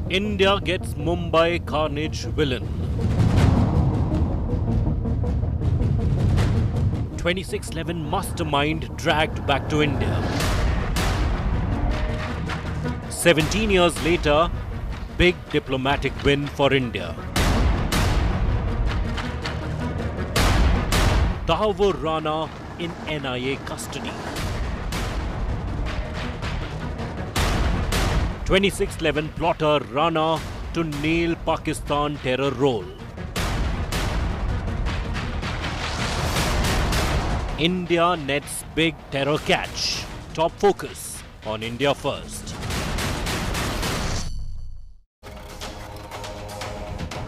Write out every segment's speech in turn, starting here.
India gets Mumbai carnage villain. 2611 Mastermind dragged back to India. 17 years later, big diplomatic win for India. Tahawur Rana in NIA custody. 2611 plotter Rana to nail Pakistan terror roll. India nets big terror catch. Top focus on India first.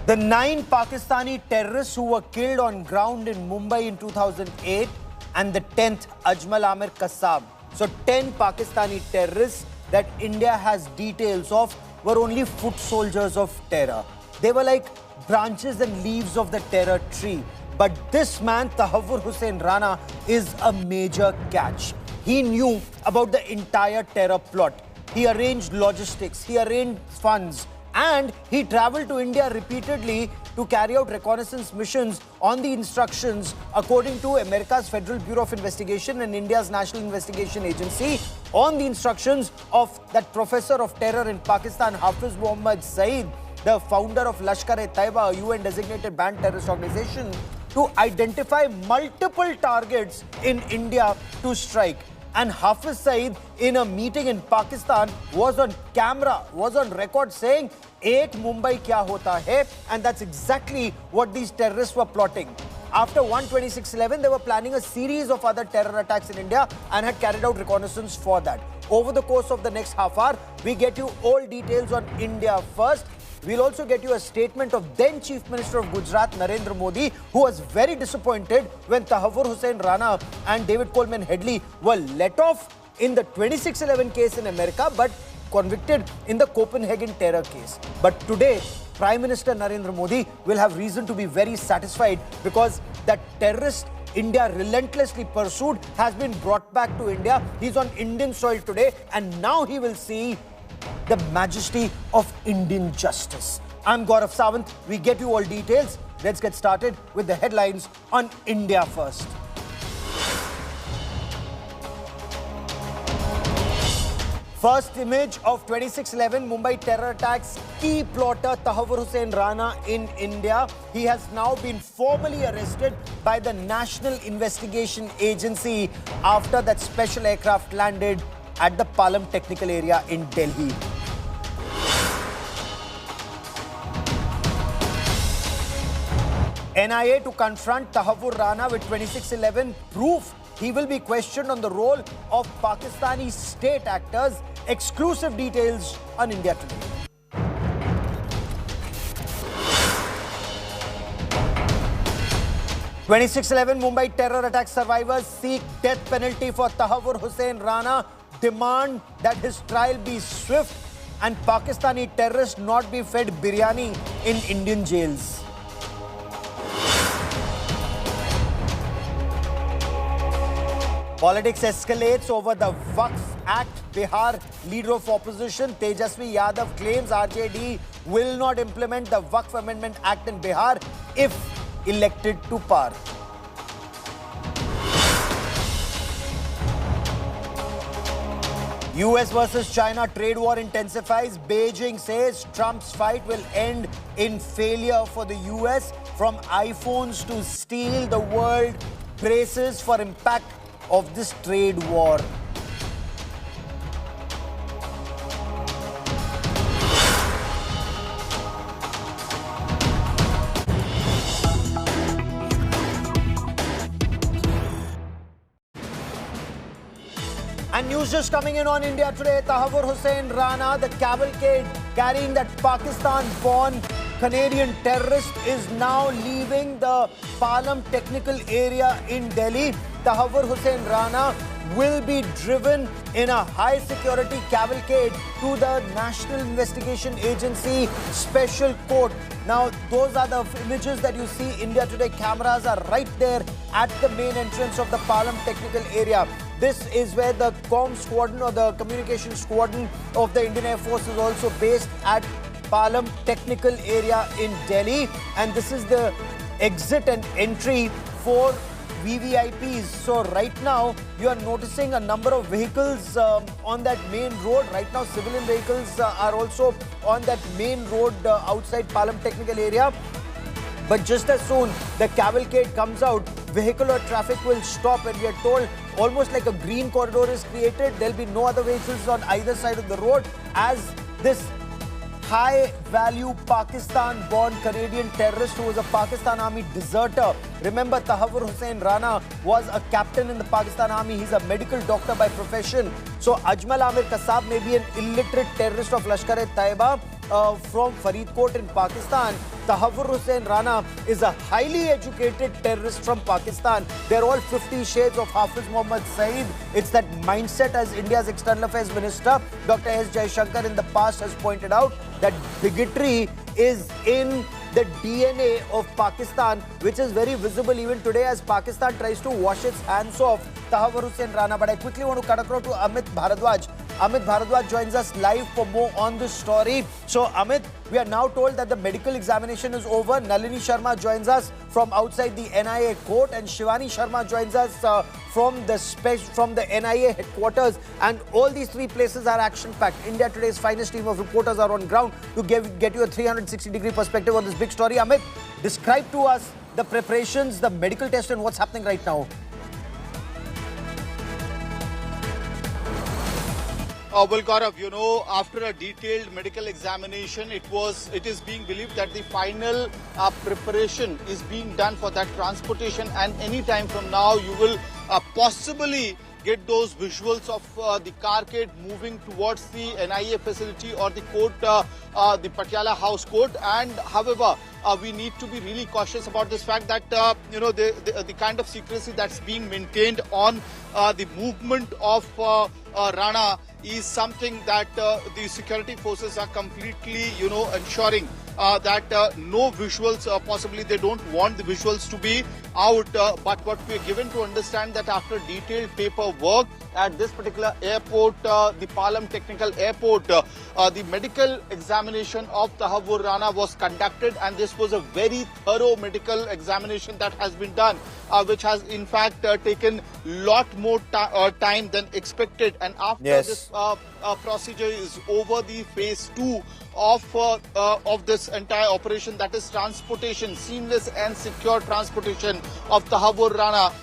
The 9 Pakistani terrorists who were killed on ground in Mumbai in 2008 and the 10th Ajmal Amir Kassab. So 10 Pakistani terrorists that India has details of were only foot soldiers of terror. They were like branches and leaves of the terror tree. But this man, Tahawur Hussain Rana, is a major catch. He knew about the entire terror plot. He arranged logistics, he arranged funds, and he traveled to India repeatedly to carry out reconnaissance missions on the instructions according to America's Federal Bureau of Investigation and India's National Investigation Agency, on the instructions of that professor of terror in Pakistan, Hafiz Muhammad Saeed, the founder of lashkar-e-taiba, a UN designated banned terrorist organization, to identify multiple targets in India to strike. And Hafiz Saeed, in a meeting in Pakistan, was on camera, was on record saying, "Ek Mumbai kya hota hai?" And that's exactly what these terrorists were plotting. After 1/26/11, they were planning a series of other terror attacks in India and had carried out reconnaissance for that. Over the course of the next half hour, we get you all details on India first. We'll also get you a statement of then Chief Minister of Gujarat, Narendra Modi, who was very disappointed when Tahawur Hussain Rana and David Coleman Headley were let off in the 2611 case in America, but convicted in the Copenhagen terror case. But today, Prime Minister Narendra Modi will have reason to be very satisfied because that terrorist India relentlessly pursued has been brought back to India. He's on Indian soil today, and now he will see the majesty of Indian justice. I'm Gaurav Sawant. We get you all details. Let's get started with the headlines on India first. First image of 2611 Mumbai terror attacks. Key plotter Tahawur Hussain Rana in India. He has now been formally arrested by the National Investigation Agency after that special aircraft landed at the Palam Technical Area in Delhi. NIA to confront Tahawur Rana with 2611 proof. He will be questioned on the role of Pakistani state actors. Exclusive details on India Today. (2611) Mumbai terror attack survivors seek death penalty for Tahawur Hussain Rana. Demand that his trial be swift and Pakistani terrorists not be fed biryani in Indian jails. Politics escalates over the Waqf Act. Bihar leader of opposition Tejasvi Yadav claims RJD will not implement the Waqf Amendment Act in Bihar if elected to power. US versus China trade war intensifies. Beijing says Trump's fight will end in failure for the US. From iPhones to steel, the world braces for impact of this trade war. And news just coming in on India Today. Tahawur Hussain Rana, the cavalcade carrying that Pakistan-born Canadian terrorist, is now leaving the Palam Technical Area in Delhi. Tahawur Hussain Rana will be driven in a high-security cavalcade to the National Investigation Agency Special Court. Now, those are the images that you see. India Today cameras are right there at the main entrance of the Palam Technical Area. This is where the comm squadron or the communication squadron of the Indian Air Force is also based at Palam Technical Area in Delhi. And this is the exit and entry for VVIPs. So right now you are noticing a number of vehicles on that main road. Right now civilian vehicles are also on that main road outside Palam Technical Area. But just as soon the cavalcade comes out, vehicular traffic will stop, and we are told almost like a green corridor is created. There'll be no other vehicles on either side of the road as this high-value Pakistan-born Canadian terrorist who was a Pakistan Army deserter. Remember, Tahawur Hussain Rana was a captain in the Pakistan Army. He's a medical doctor by profession. So Ajmal Amir Kassab may be an illiterate terrorist of Lashkar-e-Taiba from Faridkot in Pakistan. Tahawur Hussain Rana is a highly educated terrorist from Pakistan. They're all 50 shades of Hafiz Muhammad Saeed. It's that mindset, as India's External Affairs Minister, Dr. S. Jaishankar, in the past has pointed out, that bigotry is in the DNA of Pakistan, which is very visible even today as Pakistan tries to wash its hands off Tahawur Hussain Rana. But I quickly want to cut across to Amit Bharadwaj. Amit Bharadwaj joins us live for more on this story. So Amit, we are now told that the medical examination is over. Nalini Sharma joins us from outside the NIA court, and Shivani Sharma joins us from the NIA headquarters. And all these three places are action-packed. India Today's finest team of reporters are on ground to get you a 360-degree perspective on this big story. Amit, describe to us the preparations, the medical test, and what's happening right now. Well, Gaurav, you know, after a detailed medical examination, it is being believed that the final preparation is being done for that transportation, and any time from now you will possibly get those visuals of the carcade moving towards the NIA facility or the court, the Patiala House Court. And however, we need to be really cautious about this fact that you know, the kind of secrecy that's being maintained on the movement of Rana is something that the security forces are completely, you know, ensuring that no visuals, possibly they don't want the visuals to be out. But what we are given to understand that after detailed paperwork at this particular airport, the Palam Technical Airport, the medical examination of Tahawwur Rana was conducted, and this was a very thorough medical examination that has been done, which has in fact taken lot more time than expected. And after this procedure is over, the phase 2 of this entire operation, that is transportation, seamless and secure transportation of Tahawwur Rana,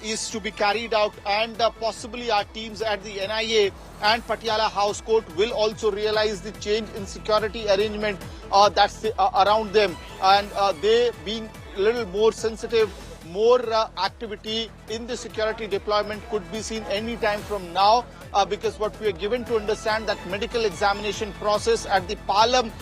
is to be carried out, and possibly our teams at the NIA and Patiala House Court will also realize the change in security arrangement that's around them, and they being a little more sensitive. More activity in the security deployment could be seen any time from now, because what we are given to understand that medical examination process at the Palam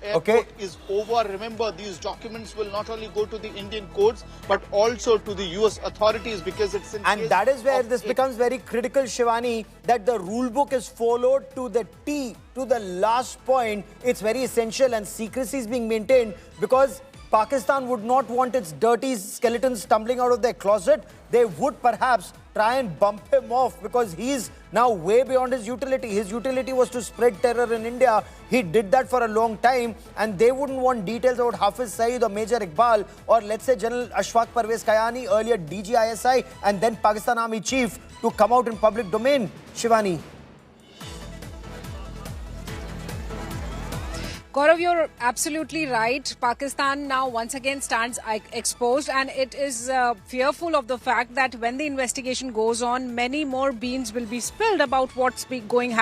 airport is over. Remember, these documents will not only go to the Indian courts but also to the US authorities, because it's in and that is where this becomes very critical, Shivani, that the rule book is followed to the T, to the last point. It's very essential, and secrecy is being maintained because Pakistan would not want its dirty skeletons tumbling out of their closet. They would perhaps try and bump him off because he's now way beyond his utility. His utility was to spread terror in India. He did that for a long time, and they wouldn't want details about Hafiz Saeed or Major Iqbal or, let's say, General Ashfaq Parvez Kayani, earlier DG ISI and then Pakistan Army Chief, to come out in public domain. Shivani. Gaurav, you're absolutely right. Pakistan now once again stands exposed, and it is fearful of the fact that when the investigation goes on, many more beans will be spilled about what's going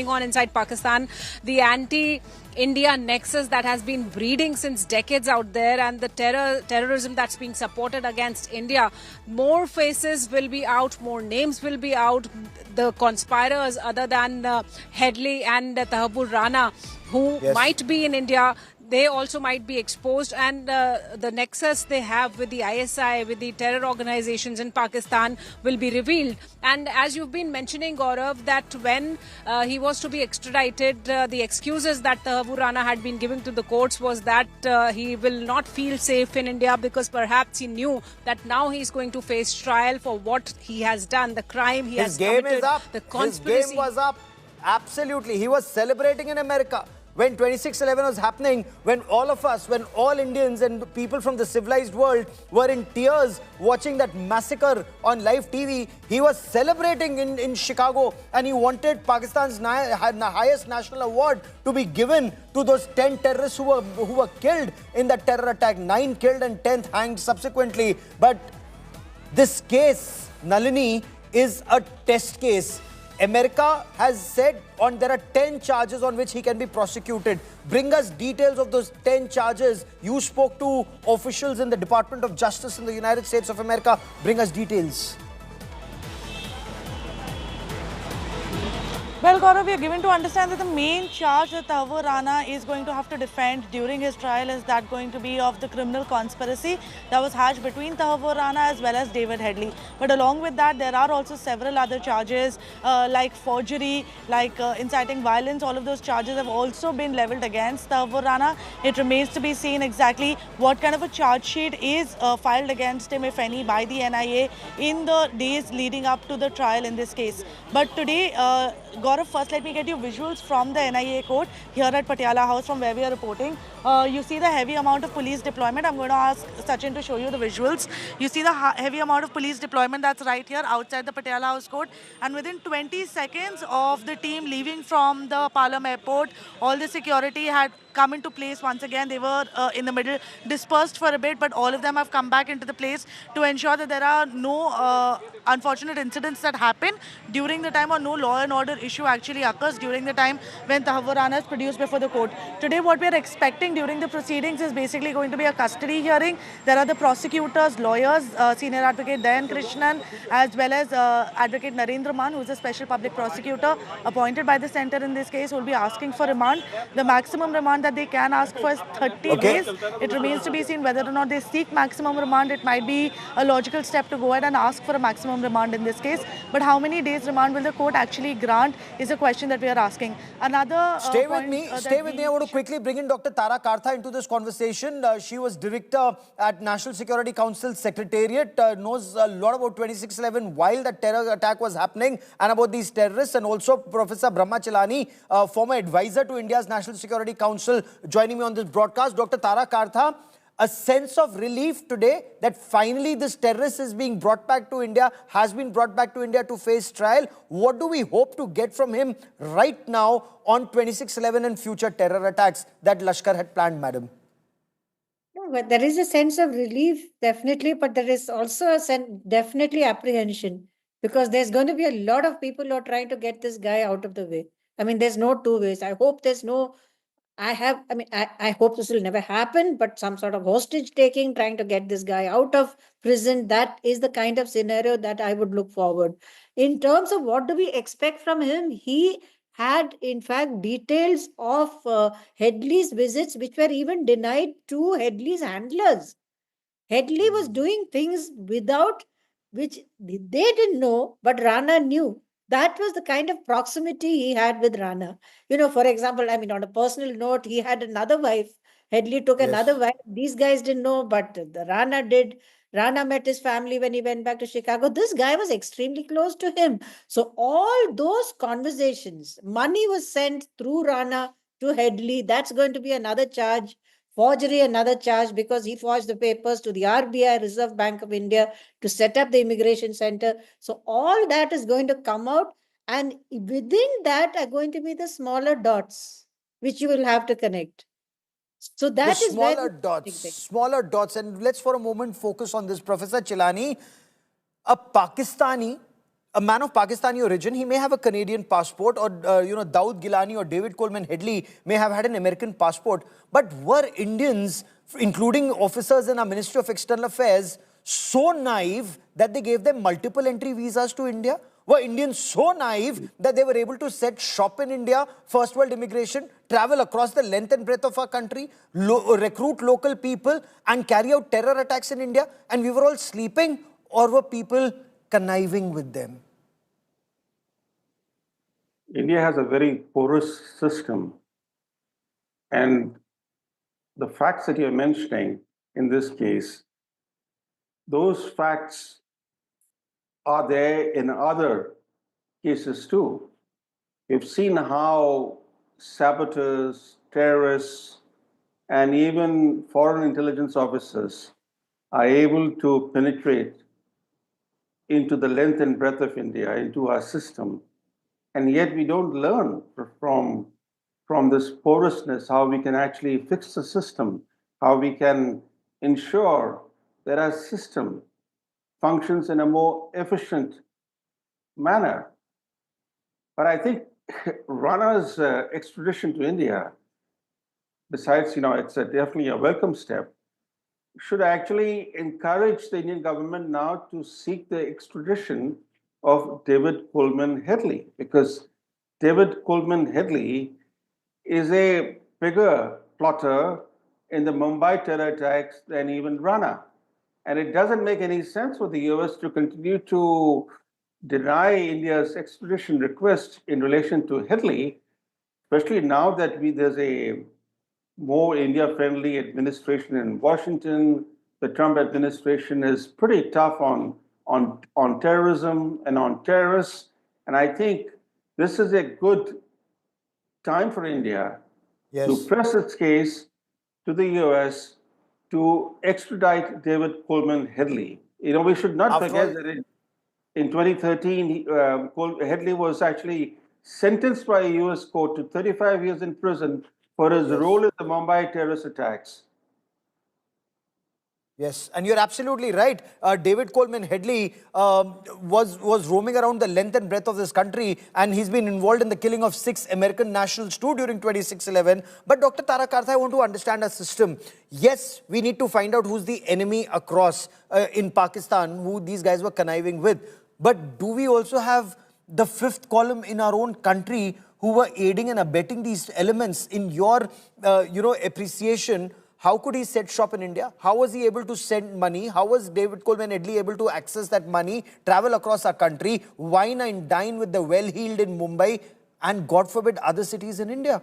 on inside Pakistan. The anti-India nexus that has been breeding since decades out there, and the terrorism that's being supported against India. More faces will be out, more names will be out. The conspirators other than Headley and Tahawwur Rana, who might be in India, they also might be exposed, and the nexus they have with the ISI, with the terror organizations in Pakistan will be revealed. And as you've been mentioning, Gaurav, that when he was to be extradited, the excuses that Tahawwur Rana had been giving to the courts was that he will not feel safe in India because perhaps he knew that now he's going to face trial for what he has done, the crime he has committed. His game is up. The conspiracy. His game was up. Absolutely. He was celebrating in America. when 26/11 was happening, when all of us, when all Indians and people from the civilized world were in tears watching that massacre on live TV, he was celebrating in Chicago, and he wanted Pakistan's highest national award to be given to those 10 terrorists who were killed in that terror attack. 9 killed and 10th hanged subsequently. But this case, Nalini, is a test case. America has said there are 10 charges on which he can be prosecuted. Bring us details of those 10 charges. You spoke to officials in the Department of Justice in the United States of America. Bring us details. Well, Gaurav, we are given to understand that the main charge that Tahawur Rana is going to have to defend during his trial is that going to be of the criminal conspiracy that was hatched between Tahawur Rana as well as David Headley. But along with that, there are also several other charges like forgery, like inciting violence. All of those charges have also been leveled against Tahawur Rana. It remains to be seen exactly what kind of a charge sheet is filed against him, if any, by the NIA in the days leading up to the trial in this case. But today, Gaurav, first let me get you visuals from the NIA court here at Patiala House from where we are reporting. You see the heavy amount of police deployment. I'm going to ask Sachin to show you the visuals. You see the heavy amount of police deployment that's right here outside the Patiala House court. And within 20 seconds of the team leaving from the Palam airport, all the security had come into place once again. They were in the middle, dispersed for a bit, but all of them have come back into the place to ensure that there are no unfortunate incidents that happen during the time, or no law and order issue actually occurs during the time when Tahawur Rana is produced before the court. Today, what we are expecting during the proceedings is basically going to be a custody hearing. There are the prosecutors, lawyers, Senior Advocate Dayan Krishnan, as well as Advocate Narendra Man, who is a special public prosecutor appointed by the centre in this case, who will be asking for remand. The maximum remand that they can ask for is 30 days. It remains to be seen whether or not they seek maximum remand. It might be a logical step to go ahead and ask for a maximum remand in this case. But how many days remand will the court actually grant is a question that we are asking. Another Stay with me. I want to quickly bring in Dr. Tara Kartha into this conversation. She was director at National Security Council Secretariat, knows a lot about 26/11 while the terror attack was happening and about these terrorists, and also Professor Brahma Chilani, former advisor to India's National Security Council, joining me on this broadcast. Dr. Tara Kartha, a sense of relief today that finally this terrorist is being brought back to India, has been brought back to India to face trial. What do we hope to get from him right now on 26/11 and future terror attacks that Lashkar had planned, madam? No, but there is a sense of relief, definitely, but there is also a definitely apprehension, because there's going to be a lot of people who are trying to get this guy out of the way. I mean, there's no two ways. I hope there's no I hope this will never happen, but some sort of hostage taking, trying to get this guy out of prison, that is the kind of scenario that I would look forward. In terms of what do we expect from him, he had, in fact, details of Headley's visits, which were even denied to Headley's handlers. Headley was doing things without which they didn't know, but Rana knew. That was the kind of proximity he had with Rana. You know, for example, I mean, on a personal note, he had another wife. Headley took another wife. These guys didn't know, but the Rana did. Rana met his family when he went back to Chicago. This guy was extremely close to him. So all those conversations, money was sent through Rana to Headley. That's going to be another charge. Forgery, another charge, because he forged the papers to the RBI, Reserve Bank of India, to set up the immigration center. So all that is going to come out, and within that are going to be the smaller dots, which you will have to connect. So that the is smaller dots. And let's for a moment focus on this. Professor Chilani, a man of Pakistani origin, he may have a Canadian passport, or, Daud Gilani or David Coleman Headley may have had an American passport. But were Indians, including officers in our Ministry of External Affairs, so naive that they gave them multiple entry visas to India? Were Indians so naive that they were able to set shop in India, first world immigration, travel across the length and breadth of our country, recruit local people and carry out terror attacks in India, and we were all sleeping, or were people conniving with them? India has a very porous system, and the facts that you're mentioning in this case, those facts are there in other cases too. We've seen how saboteurs, terrorists, and even foreign intelligence officers are able to penetrate into the length and breadth of India, into our system, and yet we don't learn from this porousness how we can actually fix the system, how we can ensure that our system functions in a more efficient manner. But I think Rana's extradition to India, besides, it's definitely a welcome step, should actually encourage the Indian government now to seek the extradition of David Coleman Headley, because David Coleman Headley is a bigger plotter in the Mumbai terror attacks than even Rana. And it doesn't make any sense for the US to continue to deny India's extradition request in relation to Headley, especially now that there's a more India-friendly administration in Washington. The Trump administration is pretty tough on terrorism and on terrorists. And I think this is a good time for India to press its case to the US to extradite David Coleman Headley. We should not forget that in 2013, Headley was actually sentenced by a US court to 35 years in prison for his role in the Mumbai terrorist attacks. Yes, and you're absolutely right. David Coleman Headley was roaming around the length and breadth of this country, and he's been involved in the killing of 6 American nationals too during 26/11. But Dr. Tara Kartha, I want to understand our system. Yes, we need to find out who's the enemy across in Pakistan, who these guys were conniving with. But do we also have the fifth column in our own country who were aiding and abetting these elements? In your, appreciation, how could he set shop in India? How was he able to send money? How was David Coleman Headley able to access that money, travel across our country, wine and dine with the well-heeled in Mumbai, and God forbid other cities in India?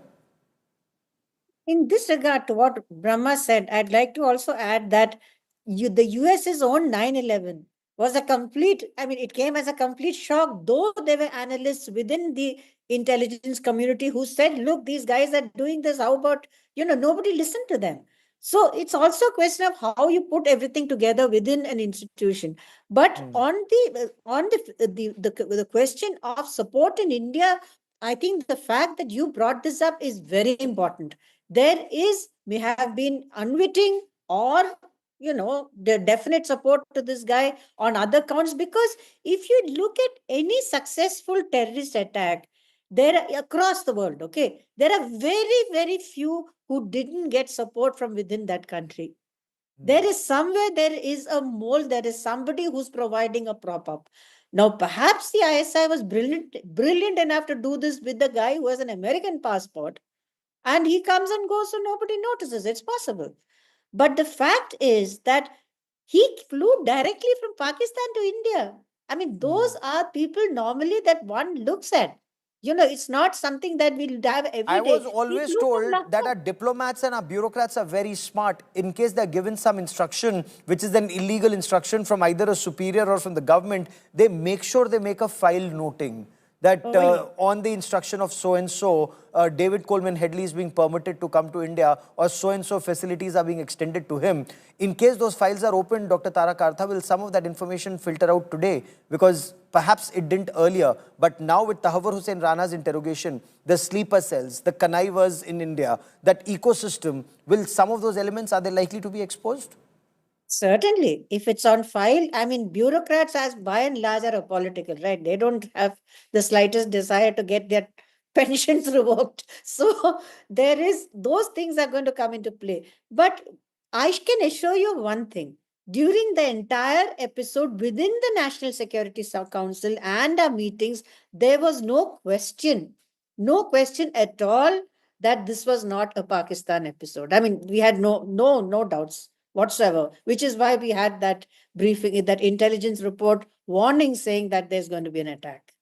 In this regard to what Brahma said, I'd like to also add that the US's own 9/11 was a complete, it came as a complete shock, though there were analysts within the intelligence community who said, look, these guys are doing this. How about, nobody listened to them. So it's also a question of how you put everything together within an institution. But on the question of support in India, I think the fact that you brought this up is very important. May have been unwitting or the definite support to this guy on other counts, because if you look at any successful terrorist attack across the world, okay, there are very, very few who didn't get support from within that country. There is somewhere, there is a mole, there is somebody who's providing a prop up. Now, perhaps the ISI was brilliant enough to do this with the guy who has an American passport, and he comes and goes so nobody notices. It's possible. But the fact is that he flew directly from Pakistan to India. Those are people normally that one looks at. It's not something that we'll have every day. I was always told that our diplomats and our bureaucrats are very smart. In case they're given some instruction, which is an illegal instruction from either a superior or from the government, they make sure they make a file noting that on the instruction of so-and-so, David Coleman Headley is being permitted to come to India, or so-and-so facilities are being extended to him. In case those files are open, Dr. Tara Kartha, will some of that information filter out today? Because perhaps it didn't earlier, but now with Tahawur Hussain Rana's interrogation, the sleeper cells, the connivers in India, that ecosystem, will some of those elements, are they likely to be exposed? Certainly. If it's on file, bureaucrats, as by and large, are apolitical, right? They don't have the slightest desire to get their pensions revoked. So those things are going to come into play. But I can assure you one thing. During the entire episode within the National Security Council and our meetings, there was no question at all that this was not a Pakistan episode. We had no doubts whatsoever, which is why we had that briefing, that intelligence report warning saying that there's going to be an attack.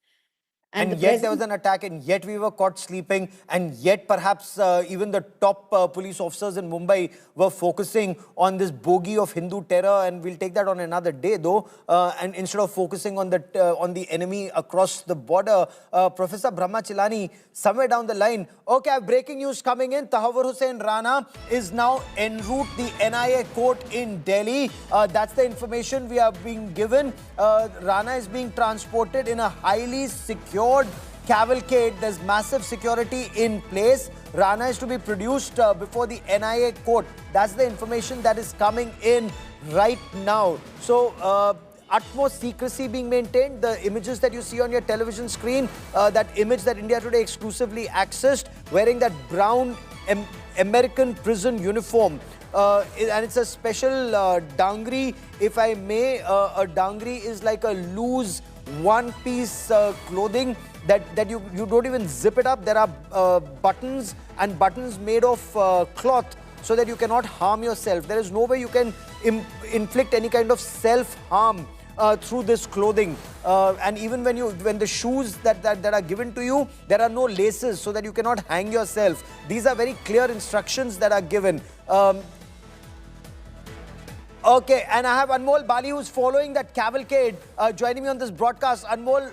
And the yet there was president, an attack, and yet we were caught sleeping, and yet perhaps even the top police officers in Mumbai were focusing on this bogey of Hindu terror, and we'll take that on another day though, and instead of focusing on the enemy across the border. Professor Brahmachilani, somewhere down the line, okay, I have breaking news coming in. Tahawur Hussain Rana is now en route the NIA court in Delhi. That's the information we are being given. Rana is being transported in a highly secured cavalcade. There's massive security in place. Rana is to be produced before the NIA court. That's the information that is coming in right now. So, utmost secrecy being maintained. The images that you see on your television screen, that image that India Today exclusively accessed, wearing that brown American prison uniform. And it's a special dangri, if I may. A dangri is like a loose one-piece clothing that you don't even zip it up. There are buttons and buttons made of cloth so that you cannot harm yourself. There is no way you can inflict any kind of self-harm through this clothing. And even when the shoes that are given to you, there are no laces so that you cannot hang yourself. These are very clear instructions that are given. Okay, and I have Anmol Bali, who's following that cavalcade, joining me on this broadcast. Anmol,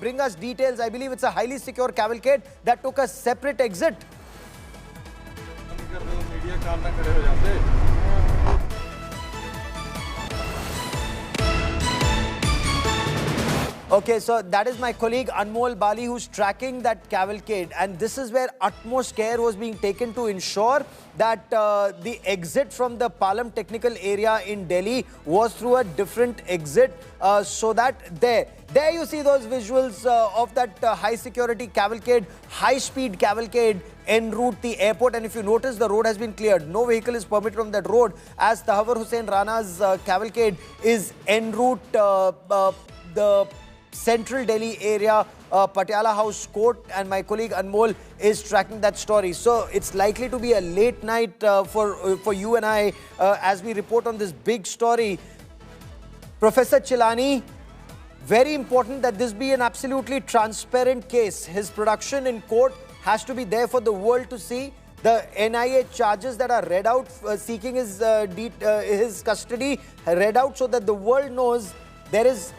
bring us details. I believe it's a highly secure cavalcade that took a separate exit. Okay, so that is my colleague Anmol Bali, who's tracking that cavalcade, and this is where utmost care was being taken to ensure that the exit from the Palam technical area in Delhi was through a different exit, so that there you see those visuals of that high security cavalcade, high speed cavalcade en route the airport. And if you notice, the road has been cleared. No vehicle is permitted on that road, as Tahawur Hussain Rana's cavalcade is en route the central Delhi area, Patiala House Court, and my colleague Anmol is tracking that story. So it's likely to be a late night for you and I as we report on this big story. Professor Chilani, very important that this be an absolutely transparent case. His production in court has to be there for the world to see. The NIA charges that are read out, seeking his custody, read out so that the world knows there is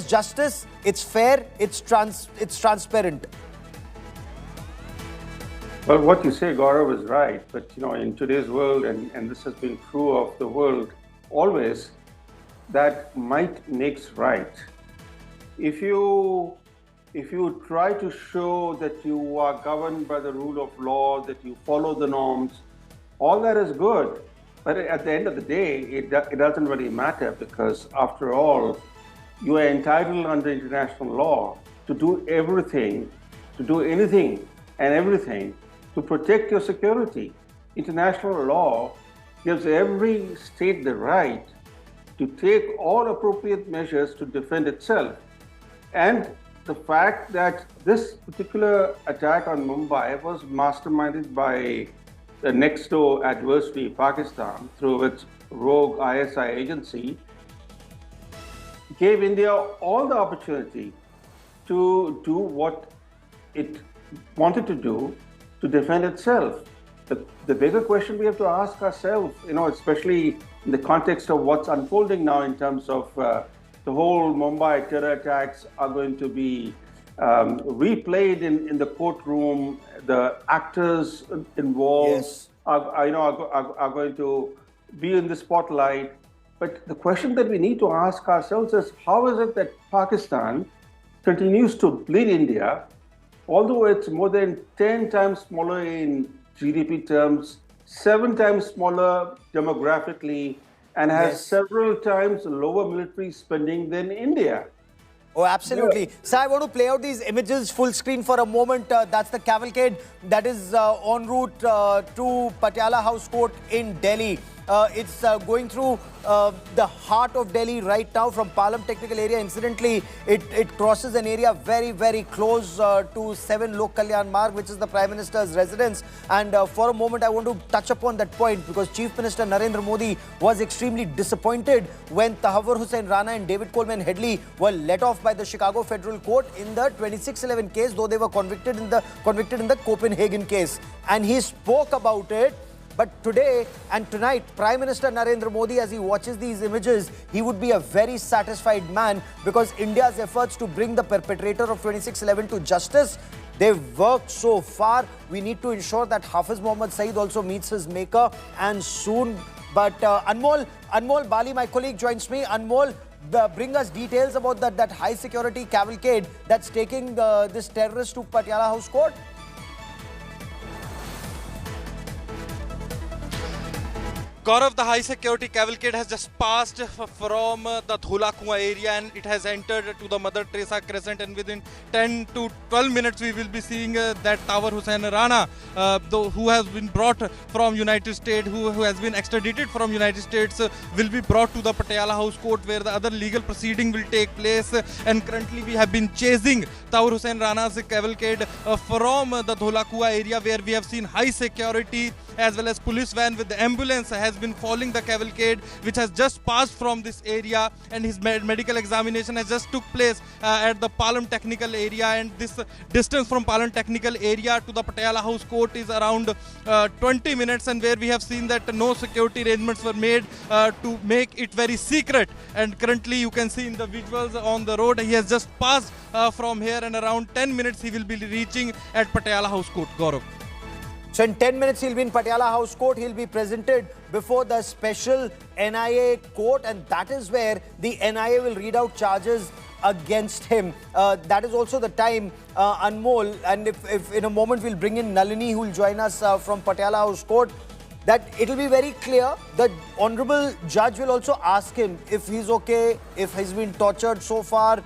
justice, it's fair, it's transparent. Well, what you say, Gaurav, is right. But, you know, in today's world, and this has been true of the world always, that might makes right. If you try to show that you are governed by the rule of law, that you follow the norms, all that is good. But at the end of the day, it doesn't really matter, because after all, you are entitled under international law to do everything, to do anything and everything to protect your security. International law gives every state the right to take all appropriate measures to defend itself. And the fact that this particular attack on Mumbai was masterminded by the next door adversary, Pakistan, through its rogue ISI agency, gave India all the opportunity to do what it wanted to do to defend itself. The bigger question we have to ask ourselves, you know, especially in the context of what's unfolding now in terms of the whole Mumbai terror attacks are going to be replayed in the courtroom. The actors involved Yes. are going to be in the spotlight. But the question that we need to ask ourselves is, how is it that Pakistan continues to bleed India, although it's more than 10 times smaller in GDP terms, 7 times smaller demographically, and has Yes. several times lower military spending than India? Oh, absolutely. So I want to play out these images full screen for a moment. That's the cavalcade that is en route to Patiala House Court in Delhi. It's going through the heart of Delhi right now from Palam Technical Area. Incidentally, it crosses an area very, very close to 7 Lok Kalyan Marg, which is the Prime Minister's residence. And for a moment, I want to touch upon that point because Chief Minister Narendra Modi was extremely disappointed when Tahawur Hussain Rana and David Coleman Headley were let off by the Chicago Federal Court in the 2611 case, though they were convicted in the Copenhagen case. And he spoke about it. But today and tonight, Prime Minister Narendra Modi, as he watches these images, he would be a very satisfied man because India's efforts to bring the perpetrator of 2611 to justice, they've worked so far. We need to ensure that Hafiz Mohammed Saeed also meets his maker and soon. But Anmol Bali, my colleague, joins me. Anmol, bring us details about that high security cavalcade that's taking this terrorist to Patiala House Court. Gaurav, the high security cavalcade has just passed from the Dhula Kuan area and it has entered to the Mother Teresa Crescent, and within 10 to 12 minutes we will be seeing that Tahawur Hussain Rana, who has been brought from United States, who has been extradited from United States, will be brought to the Patiala House Court where the other legal proceeding will take place. And currently we have been chasing Tahawur Hussain Rana's cavalcade from the Dhula Kuan area, where we have seen high security as well as police van with the ambulance has been following the cavalcade, which has just passed from this area, and his medical examination has just took place at the Palam Technical Area. And this distance from Palam Technical Area to the Patiala House Court is around 20 minutes, and where we have seen that no security arrangements were made to make it very secret. And currently you can see in the visuals on the road, he has just passed from here, and around 10 minutes he will be reaching at Patiala House Court. Gaurav. So in 10 minutes, he'll be in Patiala House Court. He'll be presented before the special NIA court, and that is where the NIA will read out charges against him. That is also the time, Anmol, and if in a moment we'll bring in Nalini, who will join us from Patiala House Court, that it'll be very clear. The honorable judge will also ask him if he's okay, if he's been tortured so far,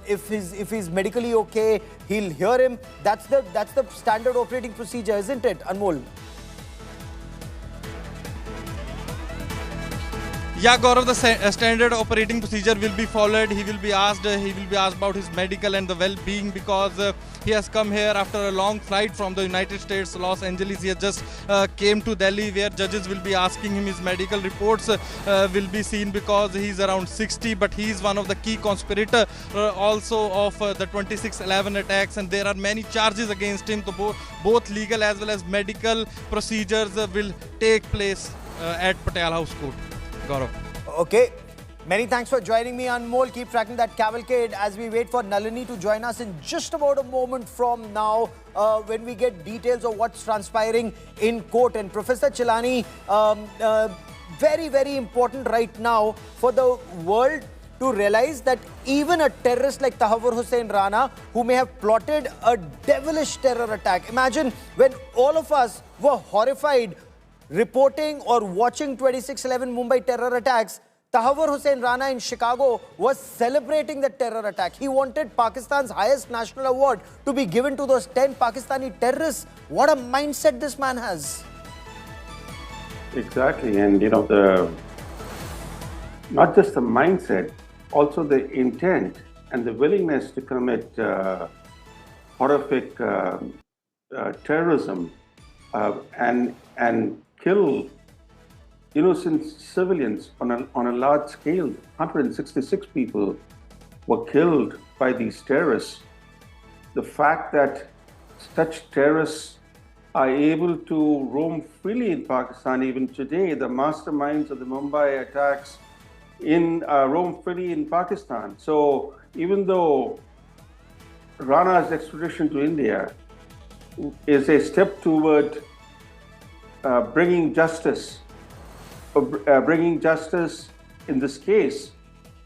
if he's medically okay. He'll hear him. That's the standard operating procedure, isn't it, Anmol? Yeah, Gaurav, the standard operating procedure will be followed. He will be asked about his medical and the well-being, because he has come here after a long flight from the United States, Los Angeles. He has just came to Delhi, where judges will be asking him his medical reports will be seen, because he's around 60, but he is one of the key conspirator also of the 2611 attacks, and there are many charges against him. So both legal as well as medical procedures will take place at Patiala House Court. Gaurav. Okay. Many thanks for joining me, Anmol. Keep tracking that cavalcade as we wait for Nalini to join us in just about a moment from now when we get details of what's transpiring in court. And Professor Chilani, very, very important right now for the world to realize that even a terrorist like Tahawur Hussain Rana, who may have plotted a devilish terror attack. Imagine when all of us were horrified reporting or watching 2611 Mumbai terror attacks, Tahawur Hussain Rana in Chicago was celebrating the terror attack. He wanted Pakistan's highest national award to be given to those 10 Pakistani terrorists. What a mindset this man has. Exactly. And, you know, not just the mindset, also the intent and the willingness to commit horrific terrorism and kill innocent civilians on a large scale. 166 people were killed by these terrorists. The fact that such terrorists are able to roam freely in Pakistan even today, the masterminds of the Mumbai attacks roam freely in Pakistan. So even though Rana's extradition to India is a step toward bringing justice in this case,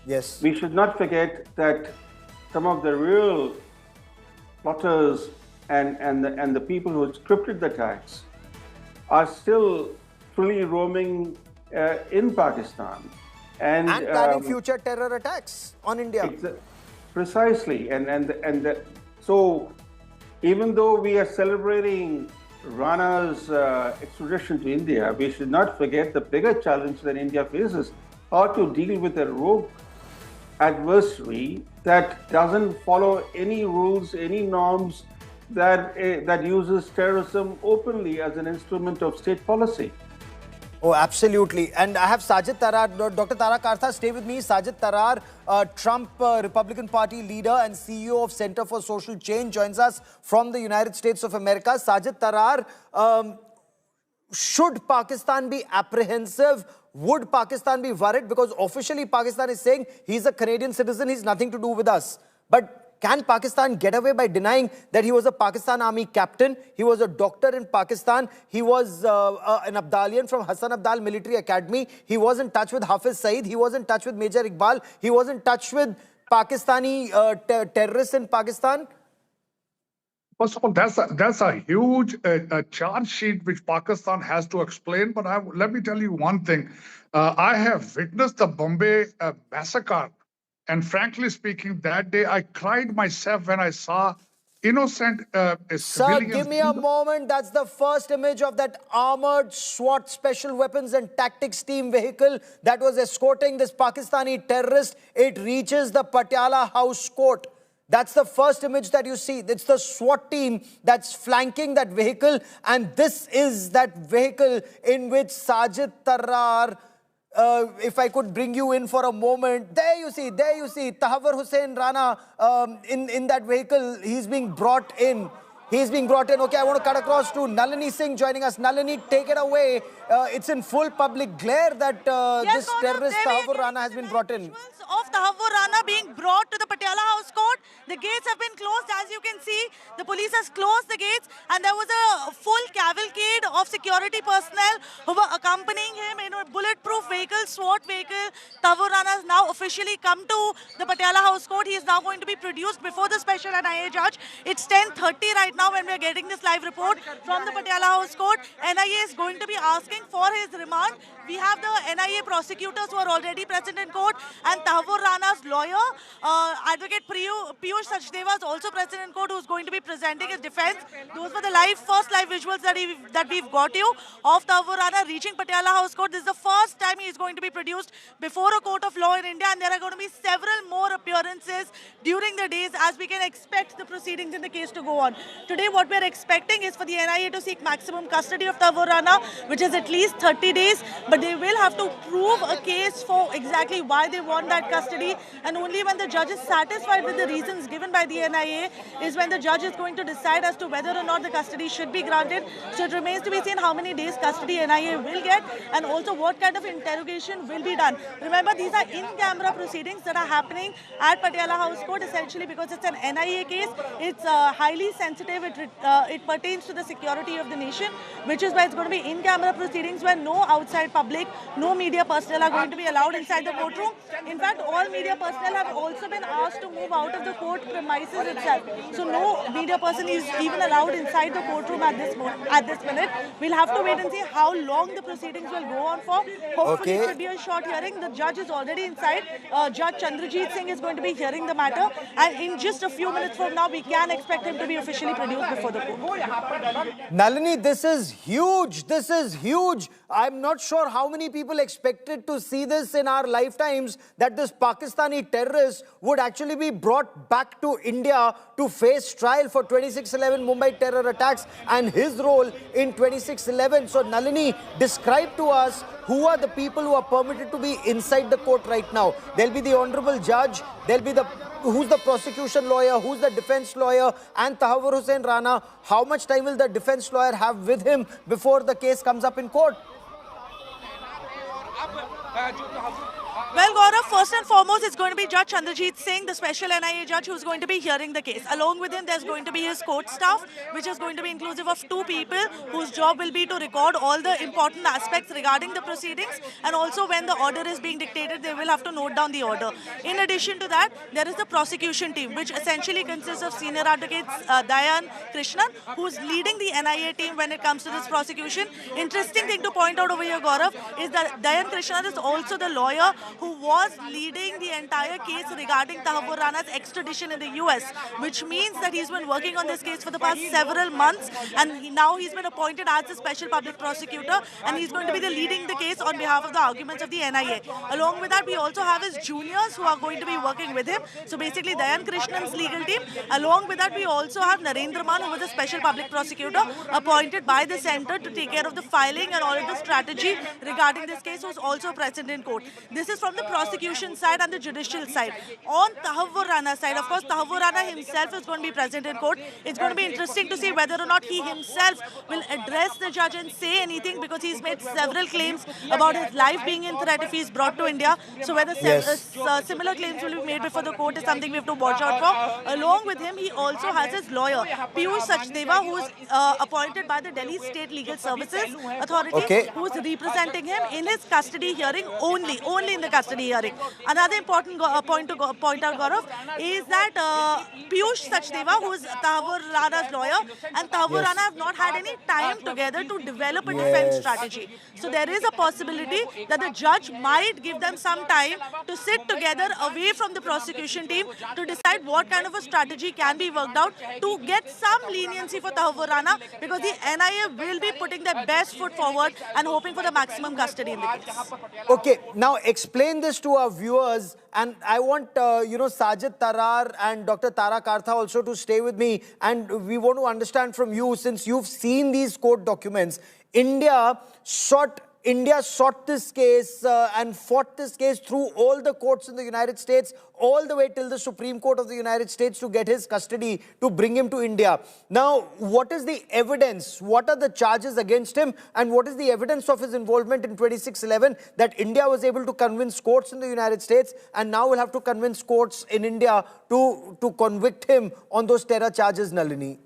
yes, we should not forget that some of the real plotters and the people who scripted the attacks are still freely roaming in Pakistan and planning future terror attacks on India. Precisely, so even though we are celebrating Rana's extradition to India, we should not forget the bigger challenge that India faces: how to deal with a rogue adversary that doesn't follow any rules, any norms, that uses terrorism openly as an instrument of state policy. Oh, absolutely. And I have Sajid Tarar, Dr. Tara Kartha, stay with me. Sajid Tarar, Trump Republican Party leader and CEO of Center for Social Change, joins us from the United States of America. Sajid Tarar, should Pakistan be apprehensive? Would Pakistan be worried? Because officially Pakistan is saying he's a Canadian citizen, he's nothing to do with us. But can Pakistan get away by denying that he was a Pakistan Army captain? He was a doctor in Pakistan. He was an Abdalian from Hassan Abdal Military Academy. He was in touch with Hafiz Saeed. He was in touch with Major Iqbal. He was in touch with Pakistani terrorists in Pakistan. First of all, that's a huge charge sheet which Pakistan has to explain. But let me tell you one thing. I have witnessed the Bombay massacre. And frankly speaking, that day I cried myself when I saw innocent civilians. Sir, give me a moment. That's the first image of that armored SWAT special weapons and tactics team vehicle that was escorting this Pakistani terrorist. It reaches the Patiala House Court. That's the first image that you see. It's the SWAT team that's flanking that vehicle. And this is that vehicle in which Sajid Tarar, if I could bring you in for a moment, there you see, Tahawur Hussain Rana in that vehicle. He's being brought in. Okay, I want to cut across to Nalini Singh joining us. Nalini, take it away. It's in full public glare that this terrorist Tahawur Rana has been brought in. Of Tahawur Rana being brought to the Patiala House Court. The gates have been closed, as you can see. The police has closed the gates, and there was a full cavalcade of security personnel who were accompanying him in a bulletproof vehicle, SWAT vehicle. Tahawur Rana has now officially come to the Patiala House Court. He is now going to be produced before the special NIA judge. It's 10:30 right now when we are getting this live report from the Patiala House Court. NIA is going to be asking for his remand. We have the NIA prosecutors who are already present in court, and Tahawur Rana's lawyer, Advocate Piyush Sachdeva, is also present in court, who is going to be presenting his defense. Those were the first live visuals that we've got you of Tahawur Rana reaching Patiala House Court. This is the first time he is going to be produced before a court of law in India, and there are going to be several more appearances during the days as we can expect the proceedings in the case to go on. Today, what we're expecting is for the NIA to seek maximum custody of Tahawur Rana, which is at least 30 days. But they will have to prove a case for exactly why they want that custody. And only when the judge is satisfied with the reasons given by the NIA is when the judge is going to decide as to whether or not the custody should be granted. So it remains to be seen how many days custody NIA will get, and also what kind of interrogation will be done. Remember, these are in-camera proceedings that are happening at Patiala House Court, essentially because it's an NIA case. It's highly sensitive. It pertains to the security of the nation, which is why it's going to be in-camera proceedings where no outside public, no media personnel are going to be allowed inside the courtroom. In fact, all media personnel have also been asked to move out of the court premises itself. So no media person is even allowed inside the courtroom at this minute. We'll have to wait and see how long the proceedings will go on for. Hopefully it should be a short hearing. The judge is already inside. Judge Chandrajit Singh is going to be hearing the matter, and in just a few minutes from now, we can expect him to be officially produced before the court. Nalini, this is huge. This is huge. I'm not sure how many people expected to see this in our lifetimes, that this Pakistani terrorist would actually be brought back to India to face trial for 26/11 Mumbai terror attacks and his role in 26/11. So Nalini, describe to us who are the people who are permitted to be inside the court right now. There'll be the honorable judge, there'll be who's the prosecution lawyer, who's the defense lawyer, and Tahawur Hussain Rana. How much time will the defense lawyer have with him before the case comes up in court? Well, Gaurav, first and foremost, it's going to be Judge Chandrajit Singh, the special NIA judge, who's going to be hearing the case. Along with him, there's going to be his court staff, which is going to be inclusive of 2 people whose job will be to record all the important aspects regarding the proceedings. And also, when the order is being dictated, they will have to note down the order. In addition to that, there is the prosecution team, which essentially consists of senior advocates Dayan Krishnan, who's leading the NIA team when it comes to this prosecution. Interesting thing to point out over here, Gaurav, is that Dayan Krishnan is also the lawyer who was leading the entire case regarding Tahawwur Rana's extradition in the US, which means that he's been working on this case for the past several months, and now he's been appointed as the special public prosecutor, and he's going to be leading the case on behalf of the arguments of the NIA. Along with that, we also have his juniors who are going to be working with him. So basically, Dayan Krishnan's legal team. Along with that, we also have Narendra Man, who was a special public prosecutor appointed by the centre to take care of the filing and all of the strategy regarding this case, who's also present in court. This is from the prosecution side and the judicial side. On Tahawwur Rana's side, of course, Tahawwur Rana himself is going to be present in court. It's going to be interesting to see whether or not he himself will address the judge and say anything, because he's made several claims about his life being in threat if he's brought to India. So whether similar claims will be made before the court is something we have to watch out for. Along with him, he also has his lawyer, Piyush Sachdeva, who is appointed by the Delhi State Legal Services Authority, who is representing him in his custody hearing only in the custody hearing. Another important point to point out, Gaurav, is that Piyush Sachdeva, who is Tahawwur Rana's lawyer, and Tahawwur Rana have not had any time together to develop a defense strategy. So there is a possibility that the judge might give them some time to sit together away from the prosecution team to decide what kind of a strategy can be worked out to get some leniency for Tahawwur Rana, because the NIA will be putting their best foot forward and hoping for the maximum custody in the case. Okay, now explain this to our viewers, and I want Sajid Tarar and Dr. Tara Kartha also to stay with me, and we want to understand from you, since you've seen these court documents. India sought this case and fought this case through all the courts in the United States, all the way till the Supreme Court of the United States, to get his custody, to bring him to India. Now, what is the evidence? What are the charges against him? And what is the evidence of his involvement in 2611 that India was able to convince courts in the United States, and now will have to convince courts in India to convict him on those terror charges, Nalini?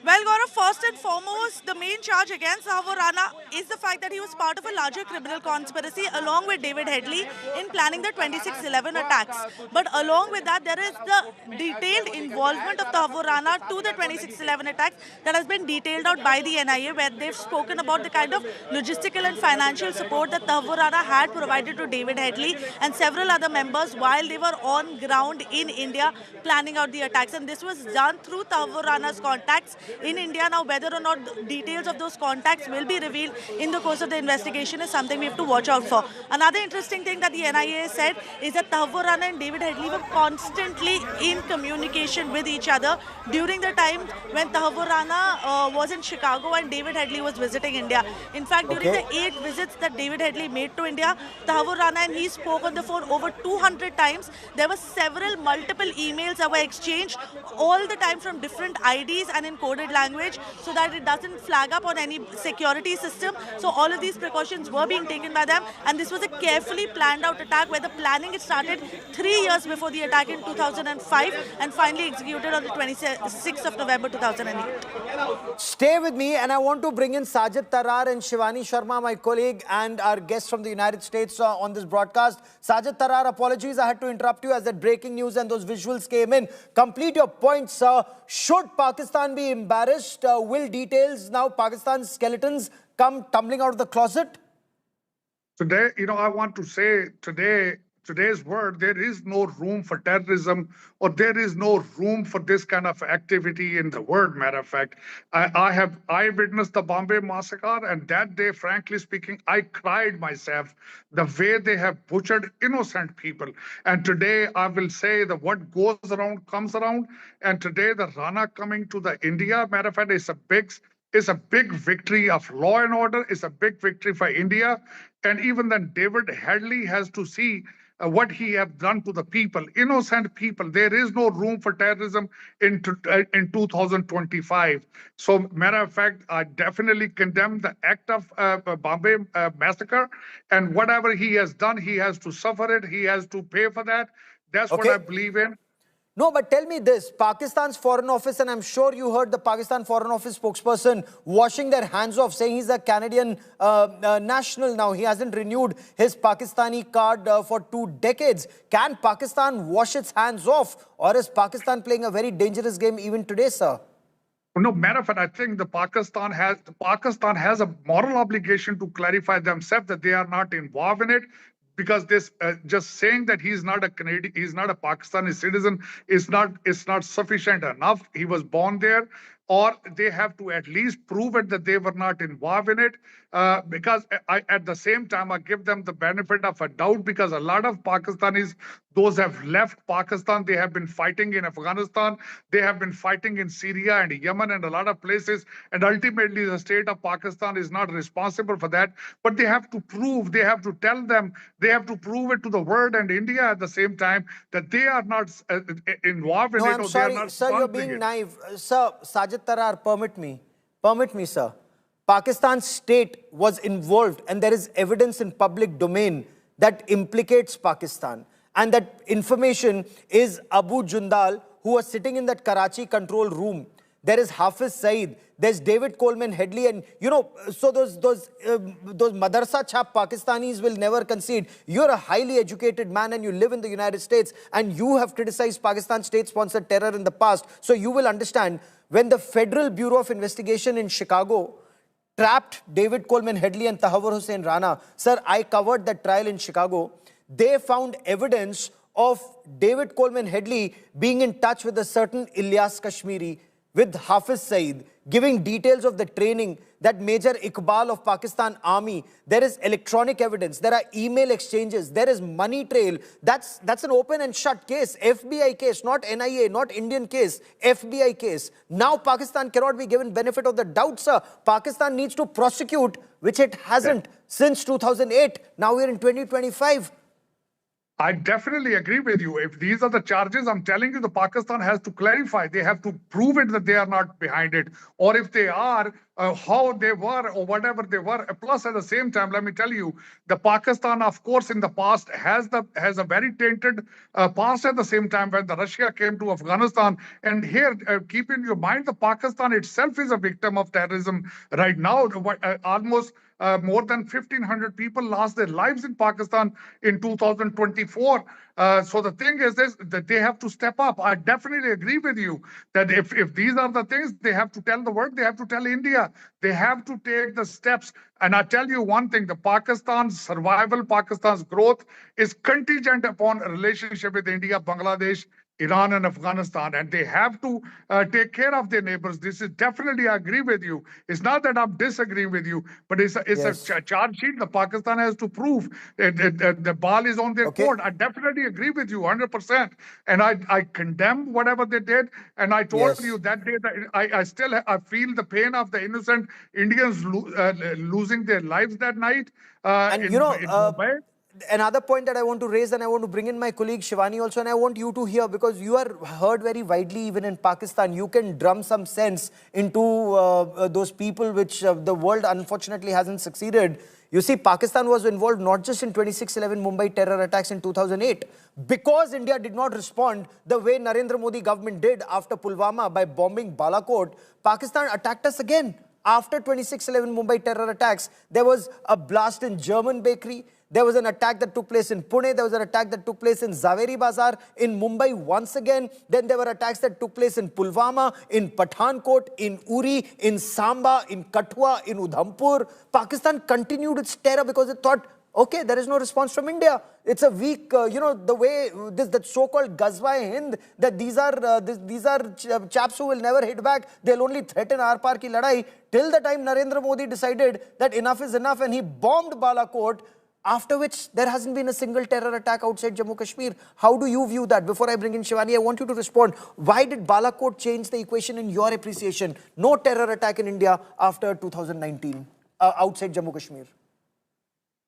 Well, Gaurav, first and foremost, the main charge against Tahawwur Rana is the fact that he was part of a larger criminal conspiracy along with David Headley in planning the 2611 attacks. But along with that, there is the detailed involvement of Tahawwur Rana to the 2611 attacks that has been detailed out by the NIA, where they've spoken about the kind of logistical and financial support that Tahawwur Rana had provided to David Headley and several other members while they were on ground in India planning out the attacks. And this was done through Tahawwur Rana's contacts in India. Now, whether or not details of those contacts will be revealed in the course of the investigation is something we have to watch out for. Another interesting thing that the NIA said is that Tahawwur Rana and David Headley were constantly in communication with each other during the time when Tahawwur Rana was in Chicago and David Headley was visiting India. In fact, during the 8 visits that David Headley made to India, Tahawwur Rana and he spoke on the phone over 200 times. There were multiple emails that were exchanged all the time from different IDs and in coded language, so that it doesn't flag up on any security system. So all of these precautions were being taken by them, and this was a carefully planned out attack where the planning started 3 years before the attack in 2005 and finally executed on the 26th of November 2008. Stay with me, and I want to bring in Sajid Tarar and Shivani Sharma, my colleague and our guest from the United States on this broadcast. Sajid Tarar, apologies, I had to interrupt you as that breaking news and those visuals came in. Complete your point, sir. Should Pakistan be embarrassed? Will details now, Pakistan's skeletons, come tumbling out of the closet? Today, I want to say today's word, there is no room for terrorism, or there is no room for this kind of activity in the world. Matter of fact, I witnessed the Bombay massacre, and that day, frankly speaking, I cried myself the way they have butchered innocent people. And today, I will say that what goes around comes around. And today, the Rana coming to the India, matter of fact, is a big victory of law and order. It's a big victory for India. And even then, David Headley has to see what he has done to the people, innocent people. There is no room for terrorism in 2025. So, matter of fact, I definitely condemn the act of Bombay massacre. And whatever he has done, he has to suffer it. He has to pay for that. That's what I believe in. No, but tell me this, Pakistan's Foreign Office, and I'm sure you heard the Pakistan Foreign Office spokesperson washing their hands off, saying he's a Canadian national now. He hasn't renewed his Pakistani card for 2 decades. Can Pakistan wash its hands off, or is Pakistan playing a very dangerous game even today, sir? No, matter of fact, I think Pakistan has a moral obligation to clarify themselves that they are not involved in it, because this just saying that he's not a Canadian, he's not a Pakistani citizen is not sufficient enough. He was born there, or they have to at least prove it that they were not involved in it. Because at the same time, I give them the benefit of a doubt, because a lot of Pakistanis, those have left Pakistan, they have been fighting in Afghanistan, they have been fighting in Syria and Yemen and a lot of places, and ultimately the state of Pakistan is not responsible for that. But they have to prove, they have to tell them, they have to prove it to the world and India at the same time that they are not involved in No, it. I'm Or they are sorry, not sir, you're sponsoring being it. naive. Sir, Sajid Tarar, permit me, sir. Pakistan state was involved, and there is evidence in public domain that implicates Pakistan. And that information is Abu Jundal, who was sitting in that Karachi control room. There is Hafiz Saeed, there's David Coleman Headley, and so those madarsa chap Pakistanis will never concede. You're a highly educated man and you live in the United States, and you have criticized Pakistan state-sponsored terror in the past. So you will understand, when the Federal Bureau of Investigation in Chicago trapped David Coleman Headley and Tahawur Hussain Rana, sir, I covered that trial in Chicago. They found evidence of David Coleman Headley being in touch with a certain Ilyas Kashmiri, with Hafiz Saeed, giving details of the training that Major Iqbal of Pakistan Army. There is electronic evidence, there are email exchanges, there is money trail. That's an open and shut case, FBI case, not NIA, not Indian case, FBI case. Now Pakistan cannot be given benefit of the doubt, sir. Pakistan needs to prosecute, which it hasn't since 2008. Now we're in 2025. I definitely agree with you. If these are the charges, I'm telling you, the Pakistan has to clarify. They have to prove it that they are not behind it. Or if they are, how they were or whatever they were. Plus, at the same time, let me tell you, the Pakistan, of course, in the past has a very tainted past at the same time when the Russia came to Afghanistan. And here, keep in your mind, the Pakistan itself is a victim of terrorism right now. Almost more than 1,500 people lost their lives in Pakistan in 2024. So the thing is this, that they have to step up. I definitely agree with you that if these are the things, they have to tell the world, they have to tell India, they have to take the steps. And I tell you one thing, the Pakistan's survival, Pakistan's growth is contingent upon a relationship with India, Bangladesh, Iran and Afghanistan, and they have to take care of their neighbors. This is definitely, I agree with you. It's not that I'm disagreeing with you, but it's a charge sheet. The Pakistan has to prove the ball is on their court. I definitely agree with you 100%. And I condemn whatever they did. And I told you that day that I feel the pain of the innocent Indians losing their lives that night in Mumbai. Another point that I want to raise, and I want to bring in my colleague Shivani also, and I want you to hear, because you are heard very widely even in Pakistan. You can drum some sense into those people which the world unfortunately hasn't succeeded. You see, Pakistan was involved not just in 26/11 Mumbai terror attacks in 2008. Because India did not respond the way Narendra Modi government did after Pulwama by bombing Balakot, Pakistan attacked us again. After 26/11 Mumbai terror attacks, there was a blast in German bakery. There was an attack that took place in Pune. There was an attack that took place in Zaveri Bazar, in Mumbai once again. Then there were attacks that took place in Pulwama, in Pathankot, in Uri, in Samba, in Kathua, in Udhampur. Pakistan continued its terror because it thought, okay, there is no response from India. It's a weak, the way that so-called Ghazwa-e-Hind, that these are chaps who will never hit back. They'll only threaten our ki ladai. Till the time Narendra Modi decided that enough is enough, and he bombed Balakot, after which there hasn't been a single terror attack outside Jammu Kashmir. How do you view that? Before I bring in Shivani, I want you to respond. Why did Balakot change the equation in your appreciation? No terror attack in India after 2019 outside Jammu Kashmir.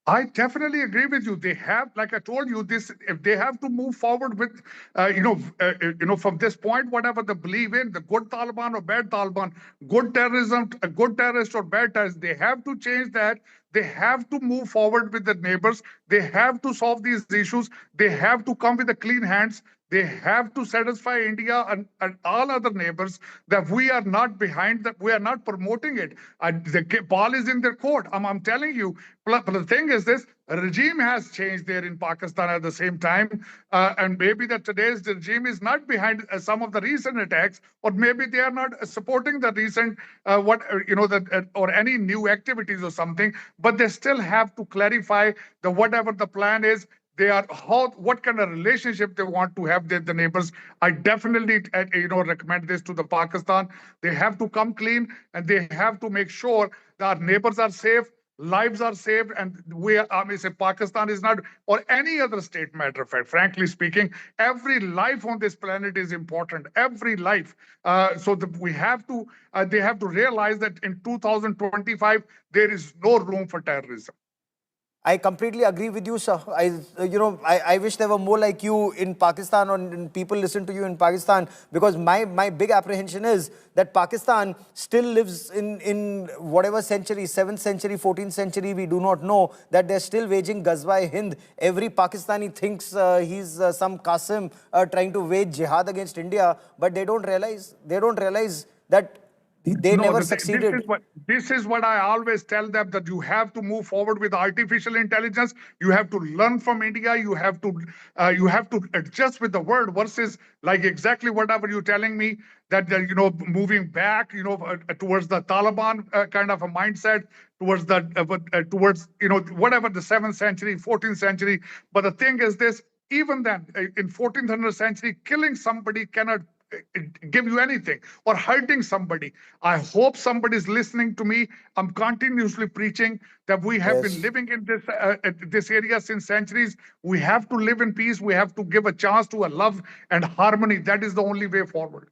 I definitely agree with you. They have, like I told you, this, if they have to move forward with, from this point, whatever they believe in, the good Taliban or bad Taliban, good terrorism, a good terrorist or bad terrorist, they have to change that. They have to move forward with the neighbors. They have to solve these issues. They have to come with the clean hands. They have to satisfy India and all other neighbors that we are not behind, that we are not promoting it. The ball is in their court. I'm telling you. But the thing is this, a regime has changed there in Pakistan at the same time. And maybe that today's regime is not behind some of the recent attacks, or maybe they are not supporting the recent, or any new activities or something, but they still have to clarify the whatever the plan is. What kind of relationship they want to have with the neighbors. I definitely, recommend this to the Pakistan. They have to come clean, and they have to make sure that our neighbors are safe, lives are saved, and Pakistan is not, or any other state, matter of fact, frankly speaking, every life on this planet is important, every life. They have to realize that in 2025, there is no room for terrorism. I completely agree with you, sir. I wish there were more like you in Pakistan, or people listen to you in Pakistan, because my big apprehension is that Pakistan still lives in whatever century, 7th century, 14th century, we do not know, that they're still waging Ghazwa-e-Hind. Every Pakistani thinks he's some Qasim trying to wage jihad against India, but they don't realize that they never succeeded. This is what I always tell them, that you have to move forward with artificial intelligence. You have to learn from India. You have to adjust with the world, versus like exactly whatever you're telling me, that moving back towards the Taliban kind of a mindset, towards whatever the 7th century, 14th century. But the thing is this, even then in 1400th century, killing somebody cannot give you anything, or hurting somebody. I hope somebody's listening to me. I'm continuously preaching that we have been living in this area since centuries. We have to live in peace. We have to give a chance to a love and harmony. That is the only way forward.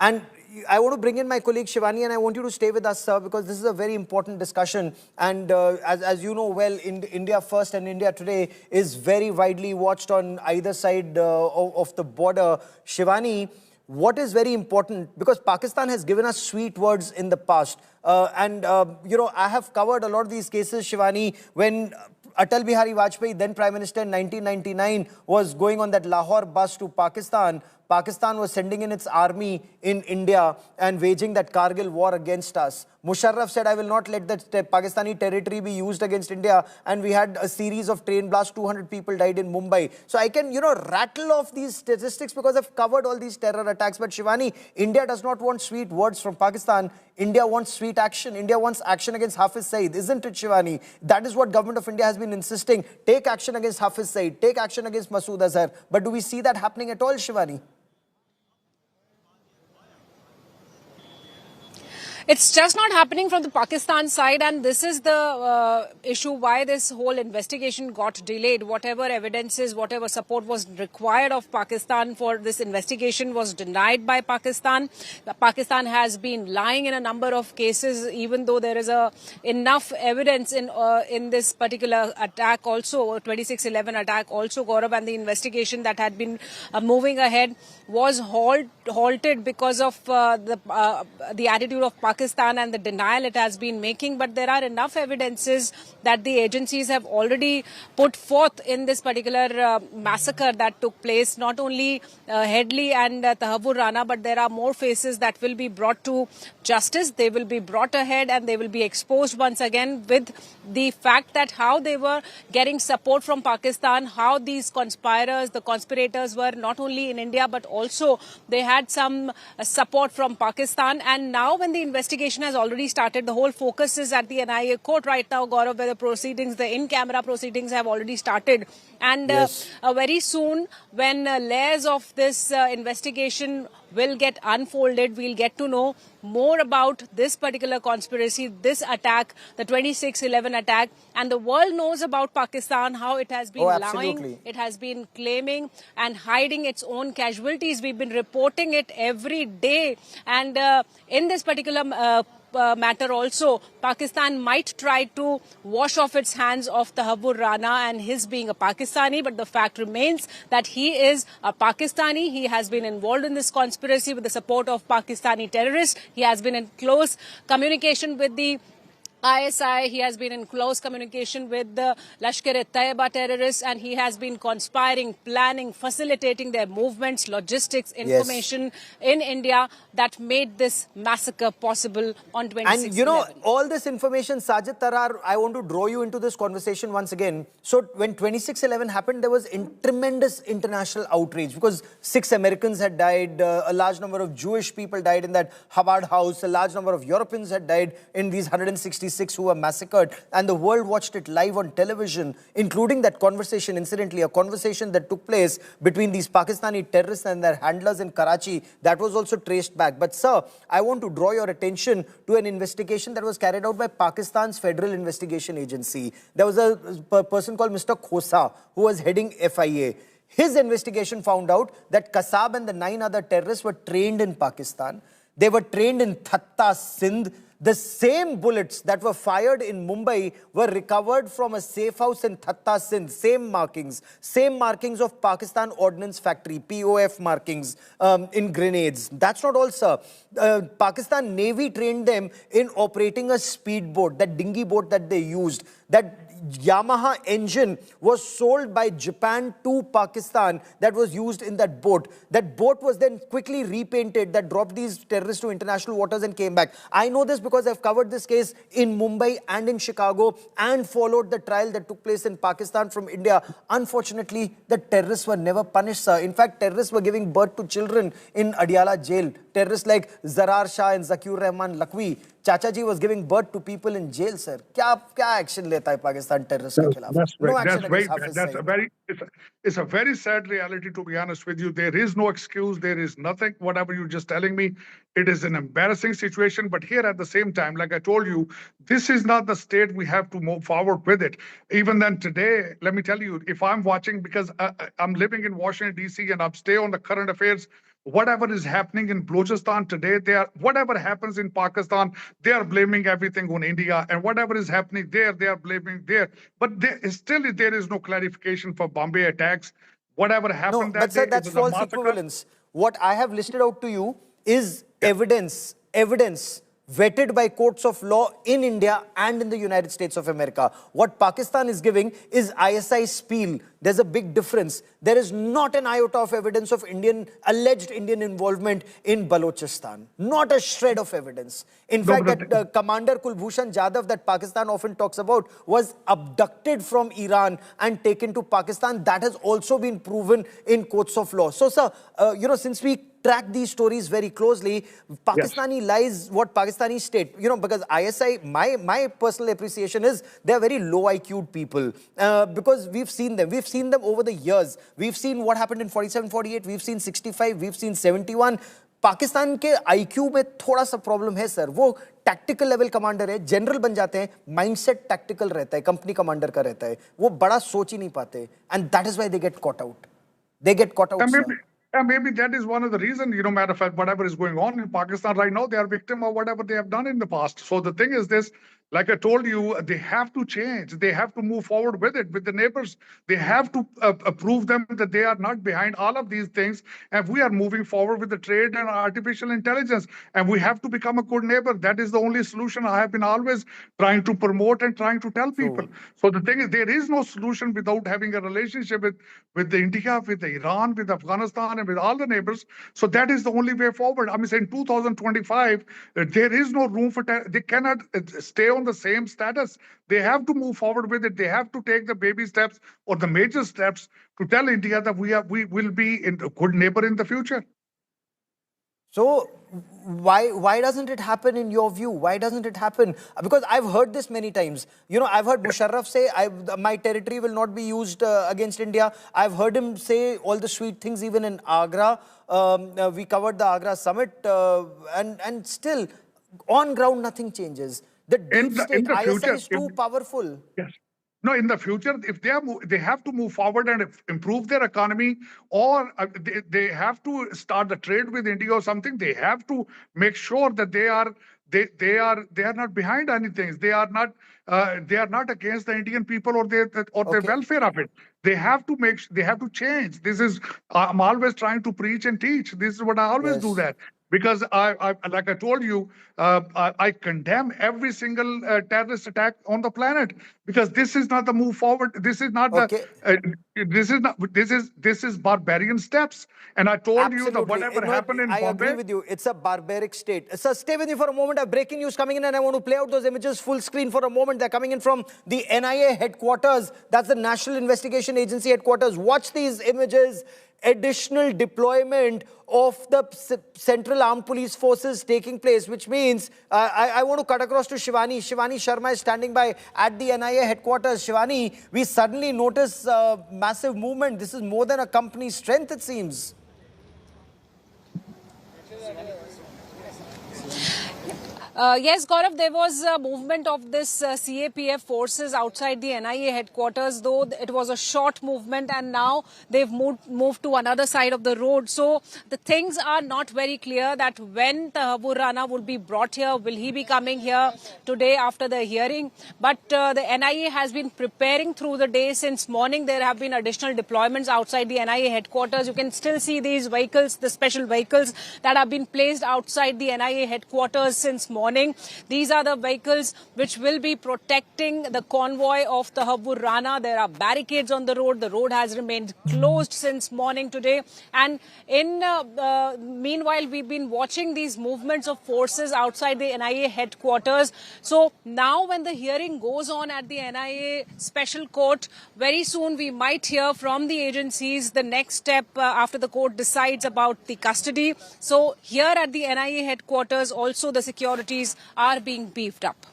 And I want to bring in my colleague Shivani, and I want you to stay with us, sir, because this is a very important discussion. And as you know well, India First and India Today is very widely watched on either side of the border. Shivani, what is very important, because Pakistan has given us sweet words in the past. I have covered a lot of these cases, Shivani, when Atal Bihari Vajpayee, then Prime Minister in 1999, was going on that Lahore bus to Pakistan. Pakistan was sending in its army in India and waging that Kargil war against us. Musharraf said, I will not let the Pakistani territory be used against India. And we had a series of train blasts, 200 people died in Mumbai. So I can, rattle off these statistics because I've covered all these terror attacks. But Shivani, India does not want sweet words from Pakistan. India wants sweet action. India wants action against Hafiz Saeed, isn't it, Shivani? That is what government of India has been insisting. Take action against Hafiz Saeed. Take action against Masood Azhar. But do we see that happening at all, Shivani? It's just not happening from the Pakistan side, and this is the issue why this whole investigation got delayed. Whatever evidences, whatever support was required of Pakistan for this investigation was denied by Pakistan. Pakistan has been lying in a number of cases, even though there is enough evidence in this particular attack also, 2611 attack also, Gaurav, and the investigation that had been moving ahead was halted because of the attitude of Pakistan and the denial it has been making. But there are enough evidences that the agencies have already put forth in this particular massacre that took place. Not only Headley and Tahawur Rana, but there are more faces that will be brought to justice. They will be brought ahead and they will be exposed once again with the fact that how they were getting support from Pakistan, how these the conspirators were not only in India, but also they had some support from Pakistan. And now when the investigation has already started, the whole focus is at the NIA court right now, Gaurav, where the proceedings, the in-camera proceedings have already started. And very soon, when layers of this investigation will get unfolded, we'll get to know more about this particular conspiracy, this attack, the 2611 attack, and the world knows about Pakistan, how it has been lying, it has been claiming and hiding its own casualties. We've been reporting it every day, and in this particular matter also, Pakistan might try to wash off its hands of Tahawur Rana and his being a Pakistani, but the fact remains that he is a Pakistani. He has been involved in this conspiracy with the support of Pakistani terrorists. He has been in close communication with the ISI. He has been in close communication with the lashkar-e-taiba terrorists, and he has been conspiring, planning, facilitating their movements, logistics, information in India that made this massacre possible on 26/11. And you know, all this information, Sajid Tarar, I want to draw you into this conversation once again. So when 26/11 happened, there was tremendous international outrage because 6 Americans had died, a large number of Jewish people died in that Chabad house, a large number of Europeans had died in these 166 who were massacred, and the world watched it live on television, including that conversation, incidentally, a conversation that took place between these Pakistani terrorists and their handlers in Karachi, that was also traced back. But sir, I want to draw your attention to an investigation that was carried out by Pakistan's Federal Investigation Agency. There was a person called Mr. Khosa who was heading FIA. His investigation found out that Kasab and the 9 other terrorists were trained in Pakistan. They were trained in Thatta, Sindh. The same bullets that were fired in Mumbai were recovered from a safe house in Thatta, Sindh. Same markings of Pakistan Ordnance Factory, POF markings in grenades. That's not all, sir. Pakistan Navy trained them in operating a speedboat, that dinghy boat that they used. That Yamaha engine was sold by Japan to Pakistan that was used in that boat. That boat was then quickly repainted, that dropped these terrorists to international waters and came back. I know this because I've covered this case in Mumbai and in Chicago and followed the trial that took place in Pakistan from India. Unfortunately, the terrorists were never punished, sir. In fact, terrorists were giving birth to children in Adiala jail. Terrorists like Zarar Shah and Zakir Rahman Lakwi. Chacha ji was giving birth to people in jail, sir. Kya action leta hai Pakistan terrorists ke khilaf? No action against Hafiz Saeed. It's a very sad reality, to be honest with you. There is no excuse. There is nothing. Whatever you're just telling me, it is an embarrassing situation. But here at the same time, like I told you, this is not the state we have to move forward with it. Even then today, let me tell you, if I'm watching, because I'm living in Washington, D.C., and I'm stay on the current affairs, whatever is happening in Balochistan today, whatever happens in Pakistan, they are blaming everything on India, and whatever is happening there, they are blaming there. But there is no clarification for Bombay attacks. Whatever happened that day, that's false equivalence. What I have listed out to you is evidence vetted by courts of law in India and in the United States of America. What Pakistan is giving is ISI spiel. There's a big difference. There is not an iota of evidence of alleged Indian involvement in Balochistan. Not a shred of evidence. In fact, that Commander Kulbhushan Jadhav that Pakistan often talks about was abducted from Iran and taken to Pakistan. That has also been proven in courts of law. So, sir, since we track these stories very closely, Pakistani lies, what Pakistani state, because ISI, my personal appreciation is they're very low IQ'd people because we've seen them. We've seen them over the years. We've seen what happened in 47, 48. We've seen 65. We've seen 71. Pakistan के IQ में थोड़ा सा problem है sir. वो tactical level commander है, general बन जाते हैं, माइंडसेट टैक्टिकल रहता है, कंपनी कमांडर का रहता है, वो बड़ा सोच ही नहीं पाते. And that is why they get caught out. They get caught out, sir. And maybe that is one of the reasons, matter of fact, whatever is going on in Pakistan right now, they are victim of whatever they have done in the past. So the thing is this, like I told you, they have to change. They have to move forward with it, with the neighbors. They have to prove them that they are not behind all of these things. And we are moving forward with the trade and artificial intelligence. And we have to become a good neighbor. That is the only solution I have been always trying to promote and trying to tell people. So the thing is, there is no solution without having a relationship with the India, with the Iran, with Afghanistan, and with all the neighbors. So that is the only way forward. I mean, in 2025, there is no room for, they cannot stay on the same status. They have to move forward with it. They have to take the baby steps or the major steps to tell India that we will be a good neighbor in the future. So why doesn't it happen in your view? Why doesn't it happen? Because I've heard this many times. I've heard Musharraf say, my territory will not be used against India. I've heard him say all the sweet things even in Agra. We covered the Agra summit and still on ground nothing changes. The deep state ISI is too powerful. Yes. No, in the future, if they have to move forward and improve their economy, or they have to start a trade with India or something. They have to make sure that they are not behind anything. They are not against the Indian people or their welfare of it. They have to change. This is I'm always trying to preach and teach. This is what I always do that. Because like I told you, I condemn every single terrorist attack on the planet, because this is not the move forward. This is not Okay. this is barbarian steps. And I told you that Absolutely. whatever No, happened in I Bombay. agree with you. It's a barbaric state. Sir, stay with me for a moment. I have breaking news coming in, and I want to play out those images full screen for a moment. They're coming in from the NIA headquarters. That's the National Investigation Agency headquarters. Watch these images. Additional deployment of the Central Armed Police Forces taking place, which means I want to cut across to Shivani. Shivani Sharma is standing by at the NIA headquarters. Shivani, we suddenly notice massive movement. This is more than a company's strength, it seems. Yes, Gaurav, there was a movement of this CAPF forces outside the NIA headquarters, though it was a short movement, and now they've moved to another side of the road. So the things are not very clear that when Tahawwur Rana will be brought here, will he be coming here today after the hearing? But the NIA has been preparing through the day. Since morning, there have been additional deployments outside the NIA headquarters. You can still see these vehicles, the special vehicles that have been placed outside the NIA headquarters since morning. These are the vehicles which will be protecting the convoy of Tahawwur Rana. There are barricades on the road. The road has remained closed since morning today. And in meanwhile, we've been watching these movements of forces outside the NIA headquarters. So now when the hearing goes on at the NIA special court, very soon we might hear from the agencies the next step after the court decides about the custody. So here at the NIA headquarters, also the security are being beefed up.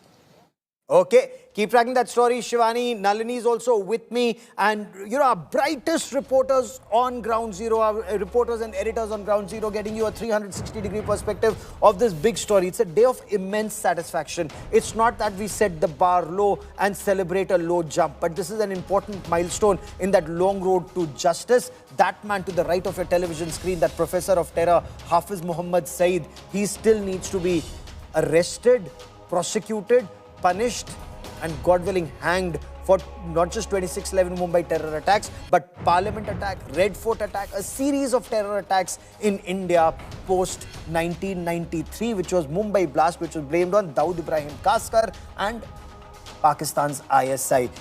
Okay, keep tracking that story, Shivani. Nalini is also with me, and you know, our brightest reporters on ground zero, our reporters and editors on ground zero, getting you a 360-degree perspective of this big story. It's a day of immense satisfaction. It's not that we set the bar low and celebrate a low jump, but this is an important milestone in that long road to justice. That man to the right of your television screen, that professor of terror, Hafiz Muhammad Saeed, he still needs to be arrested, prosecuted, punished, and God willing hanged for not just 26/11 Mumbai terror attacks, but Parliament attack, Red Fort attack, a series of terror attacks in India post 1993, which was Mumbai blast, which was blamed on Dawood Ibrahim Kaskar and Pakistan's ISI.